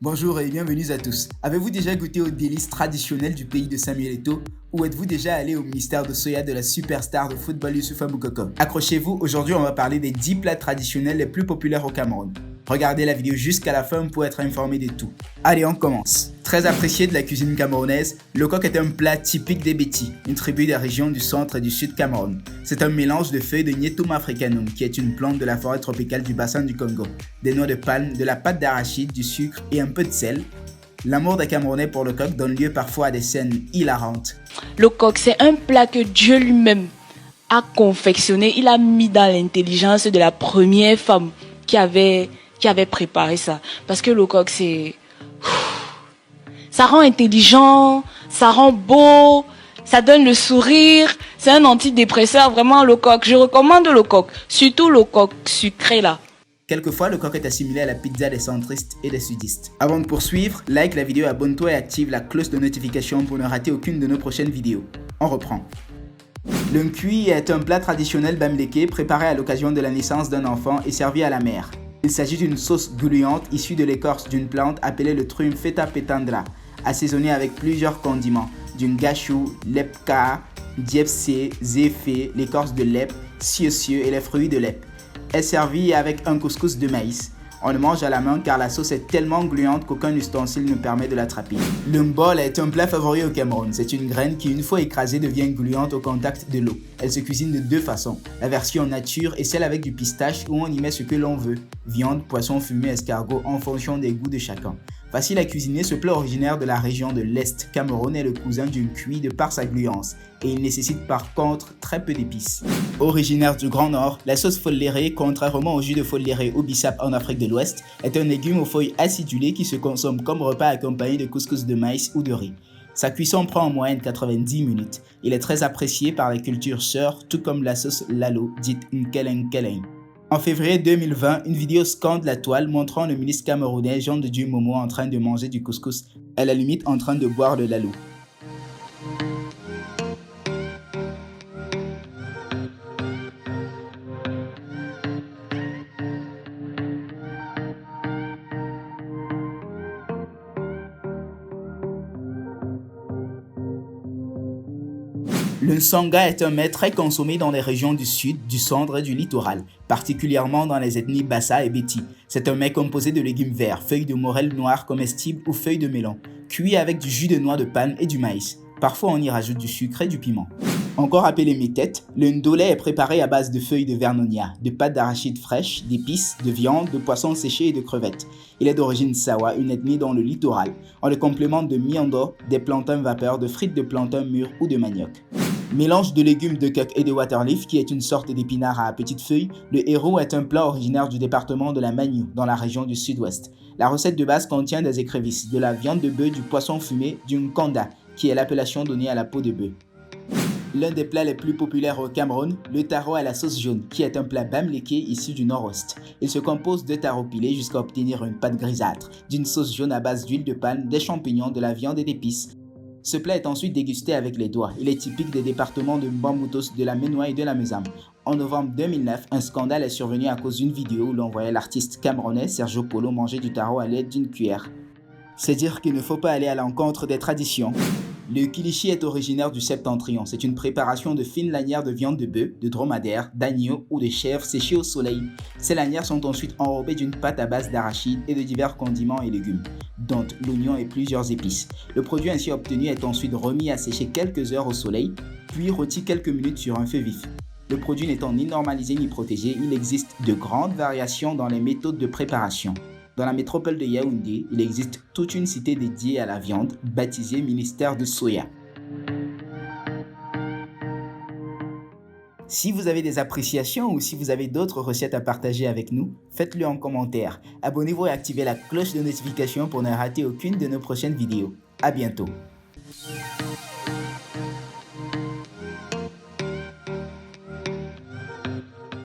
Bonjour et bienvenue à tous. Avez-vous déjà goûté aux délices traditionnels du pays de Samuel Eto'o ou êtes-vous déjà allé au mystère de soya de la superstar de football Youssoupha Moukoko? Accrochez-vous, aujourd'hui on va parler des 10 plats traditionnels les plus populaires au Cameroun. Regardez la vidéo jusqu'à la fin pour être informé de tout. Allez, on commence. Très apprécié de la cuisine camerounaise, le coq est un plat typique des Bétis, une tribu des régions du centre et du sud Cameroun. C'est un mélange de feuilles de Gnetum africanum, qui est une plante de la forêt tropicale du bassin du Congo, des noix de palme, de la pâte d'arachide, du sucre et un peu de sel. L'amour des Camerounais pour le coq donne lieu parfois à des scènes hilarantes. Le coq, c'est un plat que Dieu lui-même a confectionné. Il a mis dans l'intelligence de la première femme qui avait préparé ça. Parce que le coq, ça rend intelligent, ça rend beau, ça donne le sourire. C'est un antidépresseur, vraiment, le coq. Je recommande le coq, surtout le coq sucré là. Quelquefois, le coq est assimilé à la pizza des centristes et des sudistes. Avant de poursuivre, like la vidéo, abonne-toi et active la cloche de notification pour ne rater aucune de nos prochaines vidéos. On reprend. Le nkui est un plat traditionnel bamileke préparé à l'occasion de la naissance d'un enfant et servi à la mère. Il s'agit d'une sauce gluante issue de l'écorce d'une plante appelée le Triumpheta petandra, assaisonnée avec plusieurs condiments, d'une gachou, lepka, diepsé, zéphé, l'écorce de lep, sieu et les fruits de lep. Est servi avec un couscous de maïs. On le mange à la main car la sauce est tellement gluante qu'aucun ustensile ne permet de l'attraper. Le mbol est un plat favori au Cameroun. C'est une graine qui, une fois écrasée, devient gluante au contact de l'eau. Elle se cuisine de deux façons. La version nature est celle avec du pistache où on y met ce que l'on veut. Viande, poisson fumé, escargot en fonction des goûts de chacun. Facile à cuisiner, ce plat originaire de la région de l'Est Cameroun est le cousin du nkui de par sa gluance et il nécessite par contre très peu d'épices. Originaire du Grand Nord, la sauce follérée, contrairement au jus de folléré ou bissap en Afrique de l'Ouest, est un légume aux feuilles acidulées qui se consomme comme repas accompagné de couscous de maïs ou de riz. Sa cuisson prend en moyenne 90 minutes. Il est très apprécié par les cultures sœurs, tout comme la sauce lalo, dite nkeleng. En février 2020, une vidéo scande la toile montrant le ministre camerounais Jean de Dieu Momo en train de manger du couscous, à la limite en train de boire le lalo. Le nsanga est un mets très consommé dans les régions du sud, du centre et du littoral, particulièrement dans les ethnies Bassa et Béti. C'est un mets composé de légumes verts, feuilles de morel noires comestibles ou feuilles de melon, cuit avec du jus de noix de palme et du maïs. Parfois on y rajoute du sucre et du piment. Encore appelé métette, le ndolé est préparé à base de feuilles de vernonia, de pâte d'arachide fraîche, d'épices, de viande, de poissons séchés et de crevettes. Il est d'origine sawa, une ethnie dans le littoral. On le complémente de miando, des plantains vapeur, de frites de plantains mûrs ou de manioc. Mélange de légumes de coq et de waterleaf qui est une sorte d'épinard à petites feuilles, le héros est un plat originaire du département de la Magnou dans la région du sud-ouest. La recette de base contient des écrevisses, de la viande de bœuf, du poisson fumé, du nkanda qui est l'appellation donnée à la peau de bœuf. L'un des plats les plus populaires au Cameroun, le taro à la sauce jaune, qui est un plat bamileke issu du nord-ouest. Il se compose de taro pilé jusqu'à obtenir une pâte grisâtre, d'une sauce jaune à base d'huile de palme, des champignons, de la viande et d'épices. Ce plat est ensuite dégusté avec les doigts. Il est typique des départements de Mbamoutos, de la Ménois et de la Mesam. En novembre 2009, un scandale est survenu à cause d'une vidéo où l'on voyait l'artiste camerounais Sergio Polo manger du taro à l'aide d'une cuillère. C'est dire qu'il ne faut pas aller à l'encontre des traditions. Le kilichi est originaire du Septentrion. C'est une préparation de fines lanières de viande de bœuf, de dromadaire, d'agneau ou de chèvre séchées au soleil. Ces lanières sont ensuite enrobées d'une pâte à base d'arachide et de divers condiments et légumes, dont l'oignon et plusieurs épices. Le produit ainsi obtenu est ensuite remis à sécher quelques heures au soleil, puis rôti quelques minutes sur un feu vif. Le produit n'étant ni normalisé ni protégé, il existe de grandes variations dans les méthodes de préparation. Dans la métropole de Yaoundé, il existe toute une cité dédiée à la viande, baptisée Ministère de Soya. Si vous avez des appréciations ou si vous avez d'autres recettes à partager avec nous, faites-le en commentaire. Abonnez-vous et activez la cloche de notification pour ne rater aucune de nos prochaines vidéos. À bientôt.